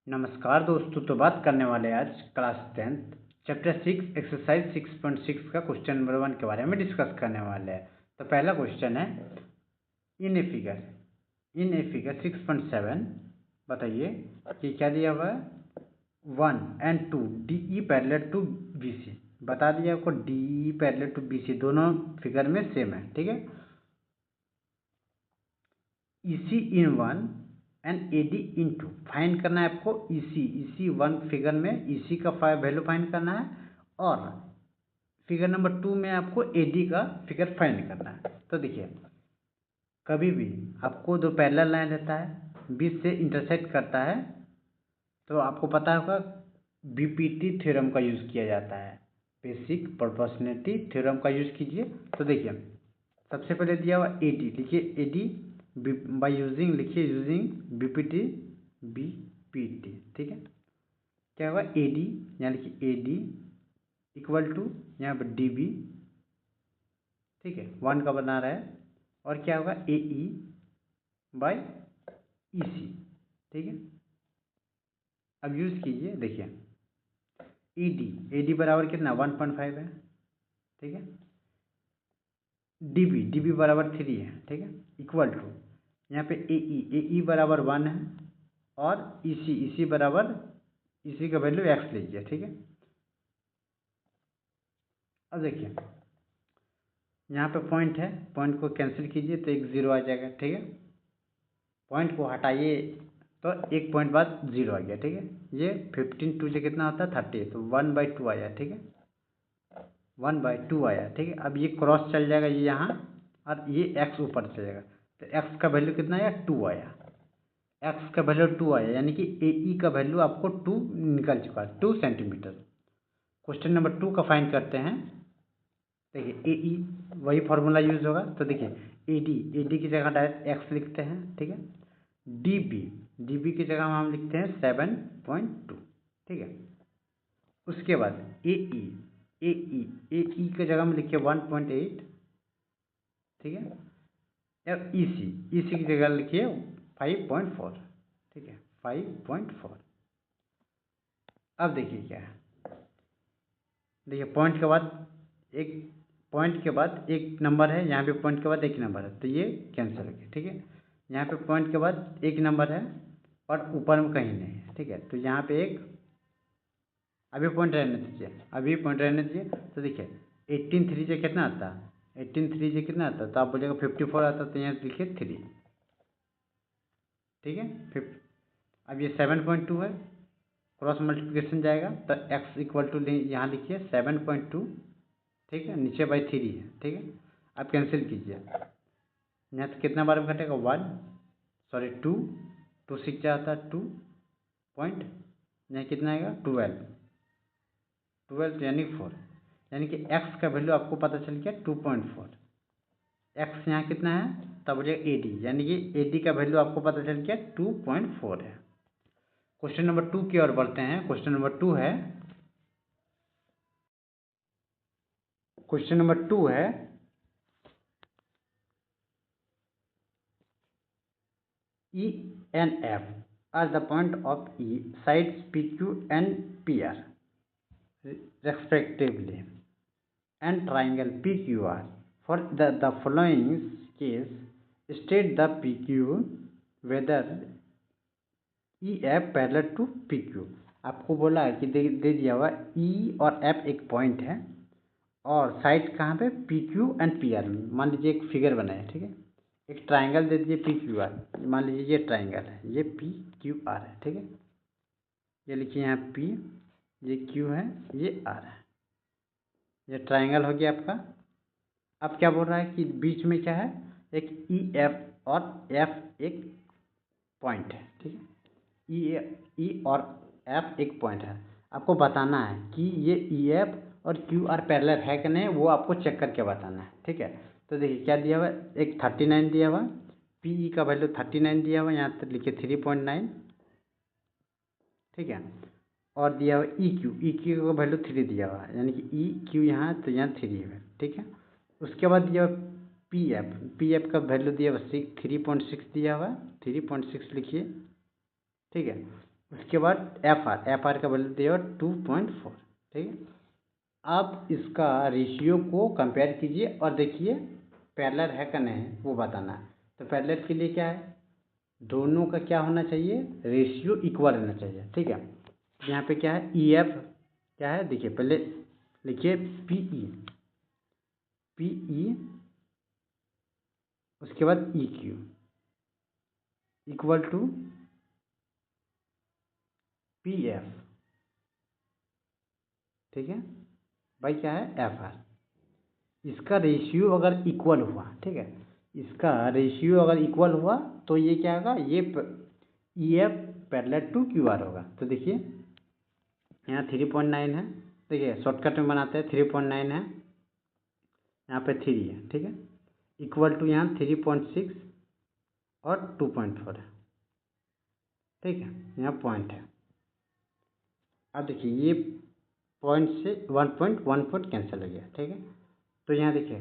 नमस्कार दोस्तों। तो बात करने वाले आज क्लास 10th चैप्टर 6 एक्सरसाइज 6.6 का क्वेश्चन नंबर 1 के बारे में डिस्कस करने वाले हैं। तो पहला क्वेश्चन है इन ए फिगर 6.7 बताइए कि क्या दिया हुआ है 1 and 2 DE parallel to BC। बता दिया आपको DE पैरेलल टू BC दोनों फिगर में सेम है, ठीक है। EC in 1 and AD in 2 find करना है आपको। EC 1 फिगर में EC का वैल्यू फाइंड करना है और फिगर नंबर 2 में आपको AD का फिगर फाइंड करना है। तो देखिए कभी भी आपको दो पैरेलल लाइन रहता है, बीच से इंटरसेक्ट करता है, तो आपको पता होगा BPT थ्योरम का यूज़ किया जाता है, बेसिक प्रोपोर्शनलिटी थ्योरम का यूज़ कीजिए। तो देखिए सबसे पहले दिया हुआ AD, लिखिए AD बाई यूजिंग, लिखिए यूजिंग BPT, ठीक है। क्या होगा AD, यहाँ लिखिए AD इक्वल टू यहाँ पर DB, ठीक है, 1 का बना रहा है। और क्या होगा AE बाई EC, ठीक है। अब यूज़ कीजिए, देखिए AD बराबर कितना 1.5 है, ठीक है। DB बराबर 3 है, ठीक है, इक्वल टू यहाँ पे AE बराबर 1 है और EC बराबर EC का वैल्यू x लीजिए, ठीक है। अब देखिए यहाँ पे पॉइंट है, पॉइंट को कैंसिल कीजिए तो एक 0 आ जाएगा, ठीक है। पॉइंट को हटाइए तो एक पॉइंट बाद 0 आ गया, ठीक है। ये 15 2 से कितना होता है 30, तो 1/2 आया, ठीक है, 1/2 आया, ठीक है। अब ये क्रॉस चल जाएगा ये यहाँ और ये x ऊपर चल जाएगा, तो x का वैल्यू कितना आया 2 आया, x का वैल्यू 2 आया, यानी कि AE का वैल्यू आपको 2 निकल चुका है, 2 सेंटीमीटर। क्वेश्चन नंबर 2 का फाइंड करते हैं। देखिए AE वही फार्मूला यूज होगा, तो देखिए AD की जगह डायरेक्ट x लिखते हैं, ठीक है। DB की जगह हम लिखते हैं 7.2, ठीक है। उसके बाद AE की जगह में लिखिए 1.8, ठीक है। और EC की जगह लिखिए 5.4, ठीक है, 5.4। अब देखिए क्या है, देखिए पॉइंट के बाद एक नंबर है, यहाँ पे पॉइंट के बाद एक नंबर है, तो ये कैंसिल हो गया, ठीक है। यहाँ पे पॉइंट के बाद एक नंबर है और ऊपर में कहीं नहीं है, ठीक है। तो यहाँ पे एक अभी पॉइंट रहने दीजिए, तो देखिए 18 3 से कितना आता है, 18 3 से कितना आता है, तो आप बोलिएगा 54 आता है, तो यहाँ लिखिए 3, ठीक है। अब ये 7.2 है, क्रॉस मल्टीप्लिकेशन जाएगा तो x इक्वल टू यहाँ लिखिए 7.2, ठीक है, नीचे बाई 3 है, ठीक है। अब कैंसिल कीजिए, यहाँ तो कितना बार में घटेगा 2 से क्या आता है 2 पॉइंट, यहाँ कितना आएगा 12 यानी 4, यानी कि x का वैल्यू आपको पता चल गया 2.4। x यहाँ कितना है तब बोलिएगा AD, यानी कि AD का वैल्यू आपको पता चल गया 2.4 है। क्वेश्चन नंबर 2 की ओर बढ़ते हैं। क्वेश्चन नंबर 2 है E and F are the point of E sides PQ and PR respectively, and triangle PQR. For the following case, state the PQ whether EF parallel to PQ। आपको बोला है कि दे दिया हुआ E और F एक point है और साइड कहाँ पे PQ एंड PR में। मान लीजिए एक फिगर बनाए, ठीक है, एक ट्राइंगल दे दीजिए PQR, मान लीजिए ये ट्राइंगल है, ये PQR है, ठीक है। ये लिखिए यहाँ P, ये Q है, ये R है, ये ट्राइंगल हो गया आपका। अब क्या बोल रहा है कि बीच में क्या है, एक EF और F एक पॉइंट है, ठीक है। E और F एक पॉइंट है, आपको बताना है कि ये EF और QR पैरेलल है कि नहीं, वो आपको चेक करके बताना है, ठीक है। तो देखिए क्या दिया हुआ है, एक 39 दिया हुआ, PE का वैल्यू 39 दिया हुआ, यहाँ तक लिखिए 3.9, ठीक है। और दिया हुआ EQ का वैल्यू 3 दिया हुआ है, यानी कि EQ यहाँ तो यहाँ 3 है, ठीक है। उसके बाद दिया हुआ PF का वैल्यू दिया हुआ 3.6 दिया हुआ, 3.6 लिखिए, ठीक है। उसके बाद एफ आर का वैल्यू दिया 2.4, ठीक है। अब इसका रेशियो को कंपेयर कीजिए और देखिए पैरेलल है कि नहीं वो बताना है। तो पैरेलल के लिए क्या है, दोनों का क्या होना चाहिए, रेशियो इक्वल होना चाहिए, ठीक है। यहाँ पे क्या है, ई एफ क्या है, देखिए पहले लिखिए पी ई, उसके बाद E Q equal to P F, ठीक है, भाई क्या है एफ आर। इसका रेशियो अगर इक्वल हुआ, ठीक है, इसका रेशियो अगर इक्वल हुआ तो ये क्या होगा, ये E F parallel to Q R होगा। तो देखिए यहाँ 3.9 है, देखिए शॉर्टकट में बनाते हैं, 3.9 है, यहाँ पे 3 है, ठीक है, इक्वल टू यहाँ 3.6 और 2.4 है, ठीक है, यहाँ पॉइंट है। अब देखिए ये पॉइंट से 1 पॉइंट कैंसिल हो गया, ठीक है। तो यहाँ देखिए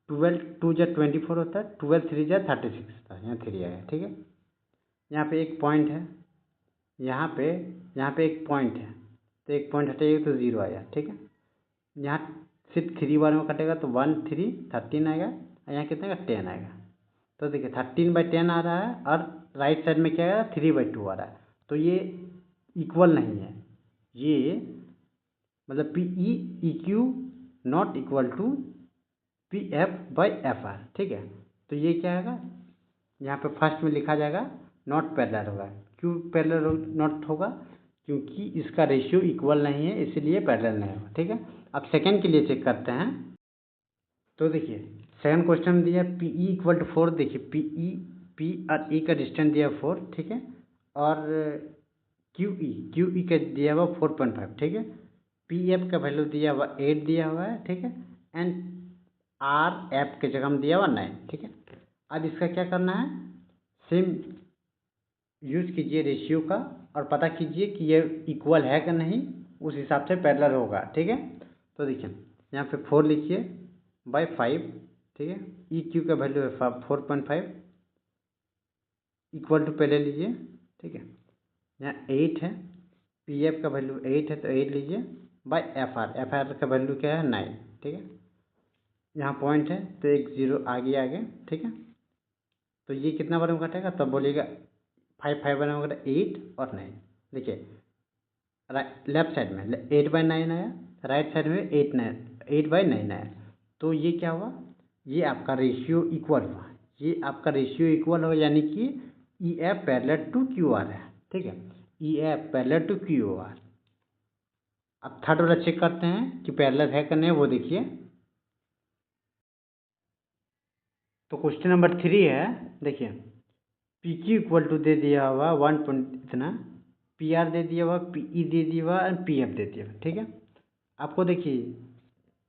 2 होता है, 12 3 36 होता है, यहाँ 3 आया, ठीक है। यहाँ पे एक पॉइंट है, यहाँ पे एक पॉइंट है, तो एक पॉइंट हटेगा तो 0 आया, ठीक है। यहाँ सिर्फ 3 बार में कटेगा तो 1 3 13 आएगा, और यहाँ कितना आएगा 10 आएगा। तो देखिए 13/10 आ रहा है, और राइट साइड में क्या आएगा 3/2 आ रहा है। तो ये इक्वल नहीं है, ये मतलब P E Q not equal to P F by F R, ठीक है। तो ये क्या आएगा, यहाँ पे फर्स्ट में लिखा जाएगा नॉट पैरेलल होगा। क्यों पैरेलल नॉट होगा, क्योंकि इसका रेशियो इक्वल नहीं है, इसलिए पैरेलल नहीं होगा, ठीक है। अब सेकंड के लिए चेक करते हैं। तो देखिए सेकंड क्वेश्चन में दिया पी ई इक्वल टू 4, देखिए पी और ई का डिस्टेंस दिया 4, ठीक है, और क्यू ई का दिया हुआ 4.5, ठीक है। पी एफ का वैल्यू दिया हुआ 8 दिया हुआ है, ठीक है, एंड आर एफ के जगह में दिया हुआ 9, ठीक है। अब इसका क्या करना है, सेम यूज कीजिए रेशियो का, और पता कीजिए कि ये इक्वल है कि नहीं, उस हिसाब से पैरेलल होगा, ठीक है। तो देखिए यहाँ पे 4 लिखिए बाई 5, ठीक है, ई क्यू का वैल्यू है 4.5 इक्वल टू पहले लीजिए, ठीक है। यहाँ 8 है, पी एफ का वैल्यू 8 है, तो 8 लीजिए बाई एफ आर का वैल्यू क्या है 9, ठीक है। यहाँ पॉइंट है तो एक 0 आगे, ठीक है। तो ये कितना बार में घटेगा, तब बोलिएगा 5 बार में घटा 8 और 9, देखिए लेफ्ट साइड में 8/9 आया, राइट साइड में 8/9 आया। तो ये क्या हुआ, ये आपका रेशियो इक्वल हुआ, ये आपका रेशियो इक्वल हुआ, यानी कि E F parallel to Q R है, ठीक है, E F parallel to Q R. अब थर्ड वाला चेक करते हैं कि पैरेलल है कि नहीं, वो देखिए। तो क्वेश्चन नंबर 3 है, देखिए पी क्यू इक्वल टू दे दिया हुआ 1 पॉइंट इतना, पी आर दे दिया हुआ, पी ई दे दिया हुआ, एंड पी एफ दे दिया हुआ, ठीक है। आपको देखिए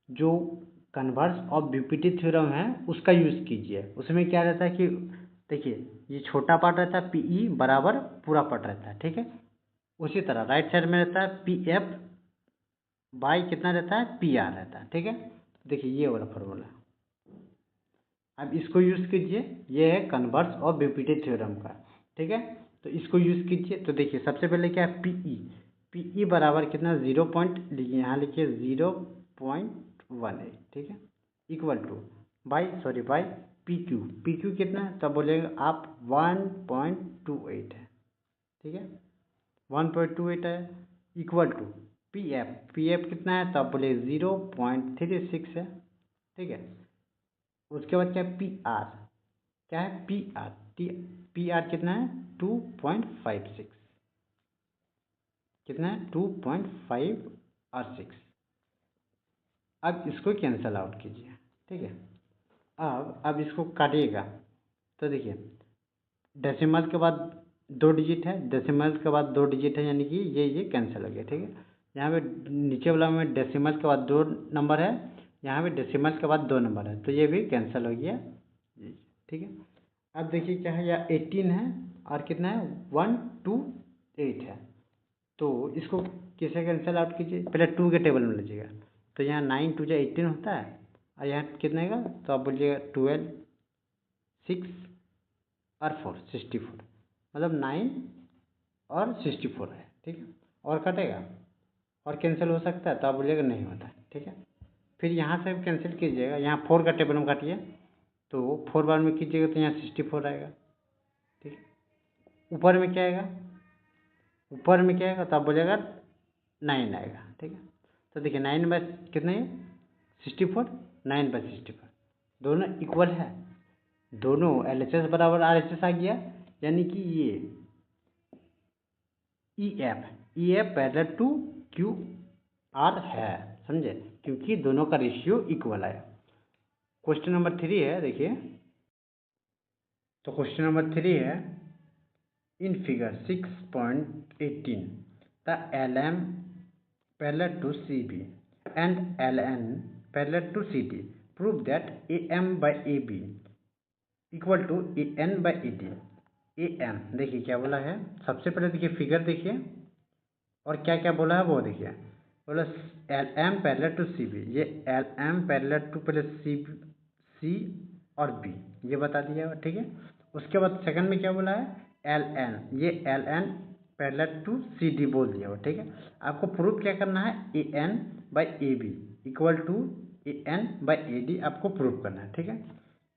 जो कन्वर्स ऑफ बीपीटी थ्योरम है उसका यूज़ कीजिए। उसमें क्या रहता है कि देखिए ये छोटा पार्ट रहता है, पी ई बराबर पूरा पार्ट रहता है, ठीक है। उसी तरह राइट साइड में रहता है पी एफ बाई कितना रहता है, पी आर रहता है, ठीक है। देखिए ये वाला फॉर्मूला, अब इसको यूज़ कीजिए, ये है कन्वर्स ऑफ बीपीटी थ्योरम का, ठीक है। तो इसको यूज़ कीजिए। तो देखिए सबसे पहले क्या है, पी ई बराबर कितना 0 पॉइंट लिखिए, यहाँ लिखिए 0.18, ठीक है, equal two by P Q कितना है, तब बोलेगा आप 1.28 है, ठीक है, 1.28 है, इक्वल टू पी एफ कितना है, तब बोले 0.36 है, ठीक है। उसके बाद क्या है पी आर, क्या है पी आर कितना है 2.56, कितना है 2.5 और 6। अब इसको कैंसल आउट कीजिए, ठीक है। अब इसको काटिएगा, तो देखिए डेसिमल के बाद 2 डिजिट है, डेसिमल के बाद 2 डिजिट है, यानी कि ये कैंसिल हो गया, ठीक है। यहाँ पे नीचे वाला में डेसिमल के बाद 2 नंबर है, यहाँ पे डेसिमल के बाद 2 नंबर है, तो ये भी कैंसिल हो गया, ठीक है। अब देखिए क्या है, यह 18 है, और कितना है 128 है। तो इसको किसे कैंसिल आउट कीजिए, पहले 2 के टेबल में लीजिएगा। तो यहाँ 9 2 जा 18 होता है, और यहाँ कितने का, तो आप बोलिएगा 12 6 और 4 64, मतलब 9 और 64 है, ठीक है। और कटेगा और कैंसिल हो सकता है, तो आप बोलिएगा नहीं होता है, ठीक है। फिर यहाँ से कैंसिल कीजिएगा, यहाँ 4 का टेबल में काटिए, तो 4 बार में कीजिएगा तो यहाँ 64 आएगा, ठीक है। ऊपर में क्या आएगा, ऊपर में क्या आएगा, तो आप बोलिएगा 9 आएगा, ठीक है। तो देखिए 9 बाय कितने है, 64, 9 बाय 64 दोनों इक्वल है, दोनों LHS बराबर RHS आ गया, यानी कि ये EF पैरेलल टू QR है, समझे, क्योंकि दोनों का रेशियो इक्वल आया। क्वेश्चन नंबर 3 है, देखिए। तो क्वेश्चन नंबर 3 है, in figure 6.18 the LM parallel to CB and LN parallel to CD prove that AM by AB equal to AN by AD। AM देखिए क्या बोला है, सबसे पहले देखिए फिगर देखिए, और क्या क्या बोला है वो देखिए। बोला LM पैरेलल टू CB, ये LM पैरेलल टू पहले C और B, ये बता दिया, ठीक है। उसके बाद सेकंड में क्या बोला है, LN, ये LN पैरेलल टू CD बोल दिया वो, ठीक है। आपको प्रूफ क्या करना है, AN by AB equal to AN by AD आपको प्रूफ करना है, ठीक है।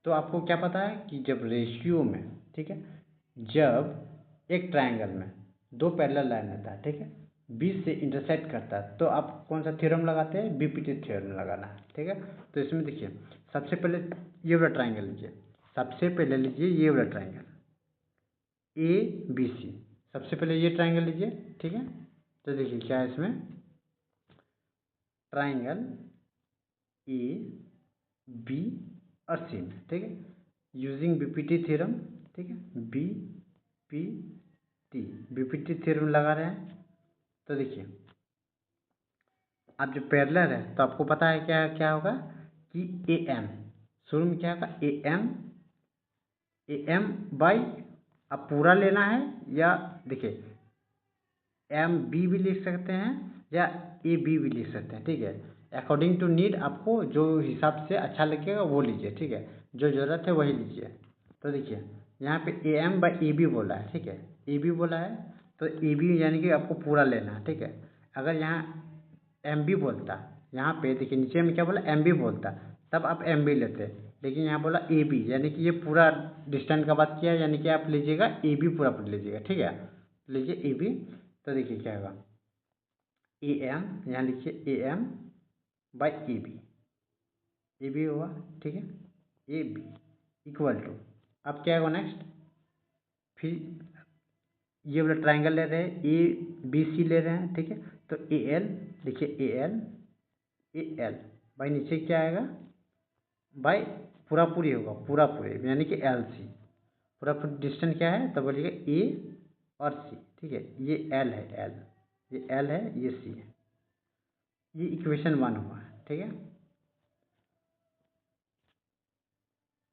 तो आपको क्या पता है कि जब रेशियो में, ठीक है, जब एक ट्रायंगल में दो पैरेलल लाइन रहता है, ठीक है, बीच से इंटरसेक्ट करता है, तो आप कौन सा थ्योरम लगाते हैं, बीपीटी थ्योरम लगाना है, ठीक है। तो इसमें देखिए सबसे पहले ये वाला ट्रायंगल लीजिए, सबसे पहले लीजिए ये वाला ट्रायंगल ABC, सबसे पहले ये ट्रायंगल लीजिए, ठीक है। तो देखिए क्या है इसमें, ट्रायंगल AB और C में, ठीक है, यूजिंग बीपीटी थ्योरम, ठीक है, बीपीटी थ्योरम लगा रहे हैं। तो देखिए अब जो पैरेलल है, तो आपको पता है क्या क्या होगा कि AM शुरू में क्या होगा, AM बाई, अब पूरा लेना है, या देखिए MB भी लिख सकते हैं या AB भी लिख सकते हैं, ठीक है। अकॉर्डिंग टू नीड आपको जो हिसाब से अच्छा लगेगा वो लीजिए, ठीक है, जो ज़रूरत है वही लीजिए। तो देखिए यहाँ पे AM बाई AB बोला है, ठीक है, AB बोला है, तो AB यानी कि आपको पूरा लेना है, ठीक है। अगर यहाँ MB बोलता, यहाँ पे देखिए नीचे में क्या बोला, MB बोलता, तब आप MB लेते, लेकिन यहाँ बोला AB, यानी कि ये पूरा डिस्टेंस का बात किया, यानी कि आप लीजिएगा AB पूरा पूरा लीजिएगा, ठीक है। लीजिए AB, तो देखिए क्या होगा, AM, यहाँ लिखिए AM बाई AB हुआ, ठीक है, AB इक्वल टू, अब क्या होगा नेक्स्ट, फिर ये वाला ट्रायंगल ले रहे हैं, ABC ले रहे हैं, ठीक है। तो AL लिखिए, AL बाई नीचे क्या आएगा, बाई पूरा पूरी होगा, पूरा पूरे यानी कि LC, पूरा पूरी डिस्टेंस क्या है, तो बोलिएगा A और C, ठीक है। ये L है, ये L है, ये C है, ये इक्वेशन 1 हुआ है, ठीक है।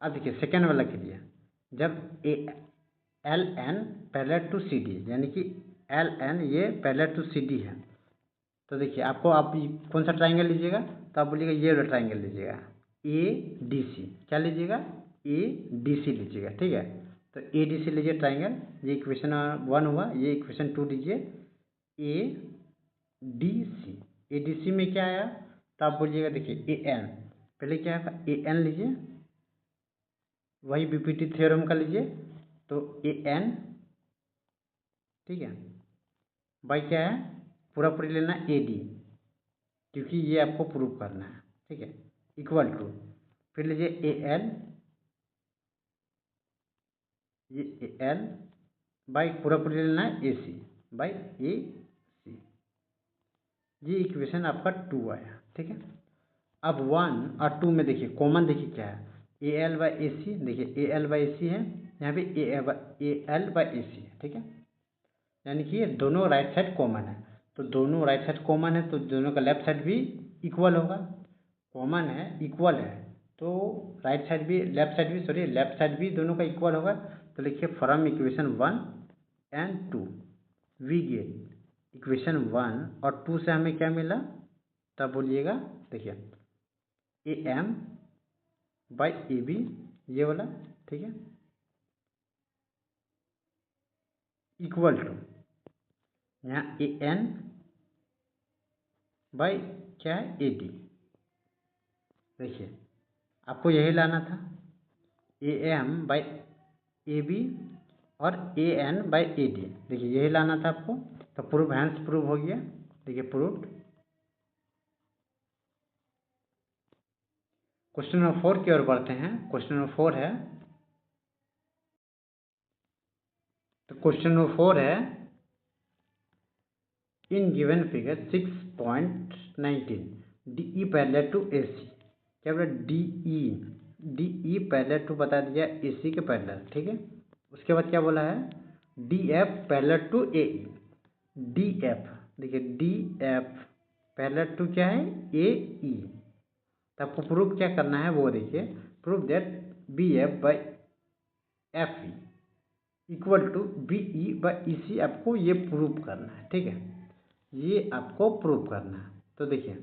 अब देखिए सेकेंड वाला के लिए, जब LN पैरेलल टू CD, यानी कि LN ये पैरेलल टू CD है, तो देखिए आपको आप कौन सा ट्रायंगल लीजिएगा, तो आप बोलिएगा ये वाला ट्रायंगल लीजिएगा, ADC, क्या लीजिएगा, ADC लीजिएगा, ठीक है। तो ADC लीजिए ट्रायंगल, ये इक्वेशन 1 हुआ, ये इक्वेशन 2 लीजिए, ADC में क्या आया, तो आप बोलिएगा देखिए AN, पहले क्या है AN लीजिए, वही बीपीटी थ्योरम का लीजिए, तो AN, ठीक है, बाई क्या है, पूरा पूरी लेना AD, क्योंकि ये आपको प्रूव करना है, ठीक है, इक्वल टू, फिर लीजिए AL, ये AL बाई पूरा पूरी लेना है AC बाई AC, ये इक्वेशन आपका 2 आया, ठीक है। अब 1 और 2 में देखिए कॉमन, देखिए क्या है, AL बाई AC, देखिए AL बाई AC है, यहाँ पे AL बाई AC है, ठीक है, यानी कि ये दोनों राइट साइड कॉमन है, तो दोनों राइट साइड कॉमन है, तो दोनों का लेफ्ट साइड भी इक्वल होगा, कॉमन है, इक्वल है, तो राइट साइड भी, लेफ्ट साइड भी, सॉरी लेफ्ट साइड भी दोनों का इक्वल होगा। तो लिखिए from equation 1 and 2 we get, equation 1 और 2 से हमें क्या मिला, तब बोलिएगा, देखिए AM बाई AB, ये वाला, ठीक है, इक्वल टू यहाँ ए एन बाई क्या है ए डी। देखिए आपको यही लाना था, A M by A B और A N by A D. देखिए यही लाना था आपको। तो प्रूफ हैंस प्रूव हो गया। देखिए प्रूव्ड। क्वेश्चन नंबर 4 की ओर बढ़ते हैं। क्वेश्चन नंबर 4 है, तो क्वेश्चन नंबर 4 है, in given figure 6.19 DE parallel to AC। क्या बोला? DE पैरेलल टू बता दिया AC के पैरेलल, ठीक है। उसके बाद क्या बोला है? DF parallel to AE। DF देखिए DF पैरेलल टू क्या है? AE। तो आपको प्रूफ क्या करना है वो देखिए। Proof that BF by FE equal to BE by EC। आपको ये प्रूफ करना है, ठीक है। ये आपको प्रूफ करना है। तो देखिए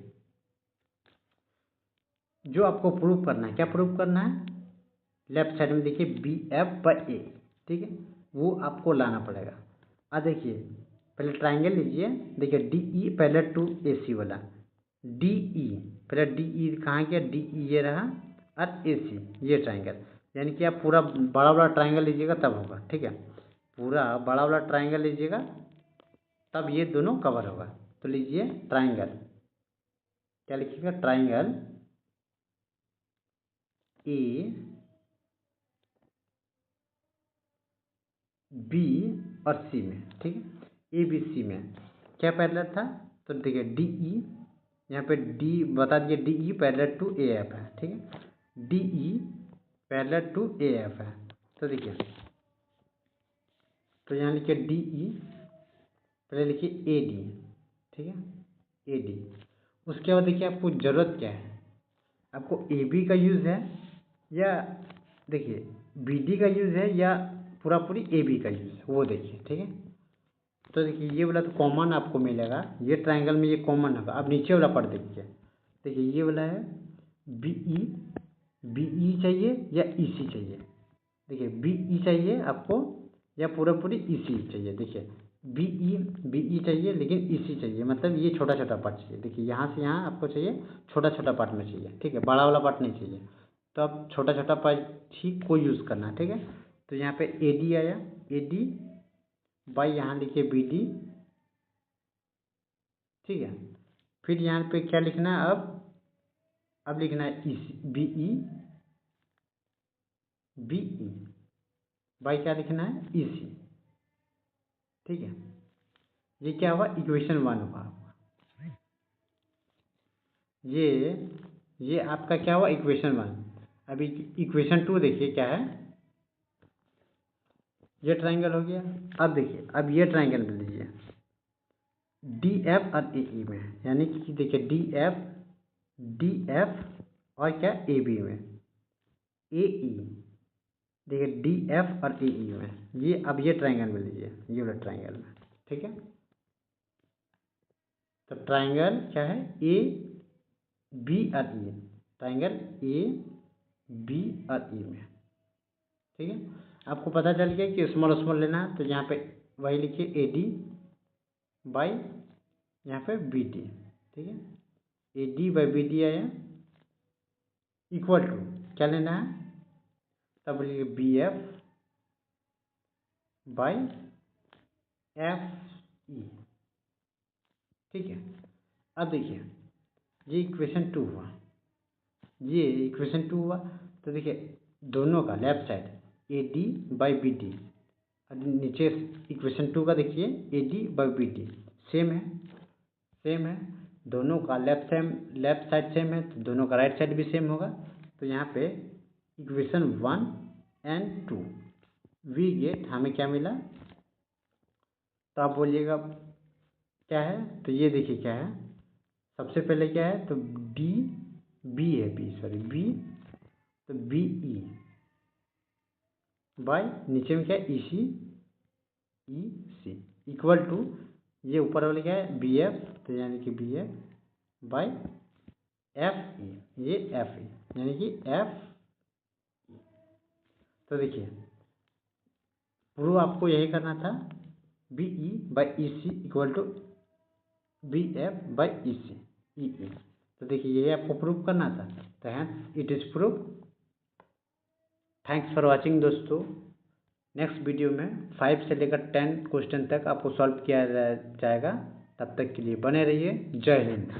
जो आपको प्रूफ करना है, क्या प्रूफ करना है? लेफ्ट साइड में देखिए BF बाई A, ठीक है, वो आपको लाना पड़ेगा। अब देखिए पहले ट्राइंगल लीजिए। देखिए DE पहले टू AC वाला, DE पहले DE कहाँ गया? DE ये रहा और AC ये ट्राइंगल। यानी कि आप पूरा बड़ा वाला ट्राइंगल लीजिएगा तब होगा, ठीक है। पूरा बड़ा वाला ट्राइंगल लीजिएगा तब ये दोनों कवर होगा। तो लीजिए ट्राइंगल, क्या लिखिएगा? ट्राइंगल ए बी और सी में, ठीक है। ए बी सी में क्या पैरेलल था? तो देखिए DE यहाँ पे D बता दिए, DE पैरेलल टू AF है, ठीक है। DE पैरेलल टू AF है। तो देखिए तो यहाँ लिखिए DE, पहले लिखिए AD, ठीक है, AD। उसके बाद देखिए आपको ज़रूरत क्या है? आपको AB का यूज़ है या देखिए BD का यूज़ है या पूरा पूरी AB का यूज़ है, वो देखिए, ठीक है। तो देखिए ये वाला तो कॉमन आपको मिलेगा, ये ट्राइंगल में ये कॉमन होगा। अब नीचे वाला पार्ट देखिए। देखिए ये वाला है BE चाहिए या EC चाहिए? देखिए BE चाहिए आपको या पूरा पूरी EC चाहिए? देखिए BE चाहिए लेकिन EC चाहिए, मतलब ये छोटा छोटा पार्ट चाहिए। देखिए यहाँ से यहाँ आपको चाहिए, छोटा छोटा पार्ट में चाहिए, ठीक है, बड़ा वाला पार्ट नहीं चाहिए। तो आप छोटा छोटा पार्ट ही को यूज़ करना, ठीक है। तो यहाँ पे AD आया, AD बाई यहाँ लिखिए BD, ठीक है। फिर यहाँ पे क्या लिखना है? अब लिखना है BE बाई क्या लिखना है? EC, ठीक है। ये क्या हुआ? इक्वेशन 1 हुआ। ये आपका क्या हुआ? इक्वेशन 1। अभी इक्वेशन 2 देखिए क्या है। ये ट्राइंगल हो गया। अब देखिए अब ये ट्राइंगल में लीजिए DF और AE में, यानी कि देखिए DF और क्या? AB में, AE देखिए DF और AE में। ये अब ये ट्राइंगल में लीजिए, ये वाला ट्राइंगल में, ठीक है। तो ट्राइंगल क्या है? AB और E, ट्राइंगल AB और E में, ठीक है। आपको पता चल गया कि स्मॉल स्मॉल लेना है। तो यहाँ पे वही लिखिए AD बाई यहाँ पे BD, ठीक है। AD बाई BD आया इक्वल टू क्या लेना है? तब लिखिए BF बाई FE, ठीक है। अब देखिए ये इक्वेशन 2 हुआ, ये इक्वेशन 2 हुआ। तो देखिए दोनों का left side AD by BD, नीचे इक्वेशन 2 का देखिए AD बाई BD सेम है। दोनों का लेफ्ट साइड सेम है तो दोनों का राइट साइड भी सेम होगा। तो यहाँ पे इक्वेशन 1 एंड 2 वी गेट हमें क्या मिला? तो आप बोलिएगा क्या है? तो ये देखिए क्या है। सबसे पहले क्या है? तो B तो BE बाई नीचे में क्या है? EC इक्वल टू ये ऊपर वाले क्या है? BF, तो यानी कि BF बाई FE, ये FE यानी कि F। तो देखिए प्रूव आपको यही करना था B E by E C equal to B F by E C E E. तो देखिए ये आपको प्रूव करना था, तो hence it is prove. Thanks for watching दोस्तों। नेक्स्ट वीडियो में 5 से लेकर 10 क्वेश्चन तक आपको सॉल्व किया जाएगा। तब तक के लिए बने रहिए। जय हिंद।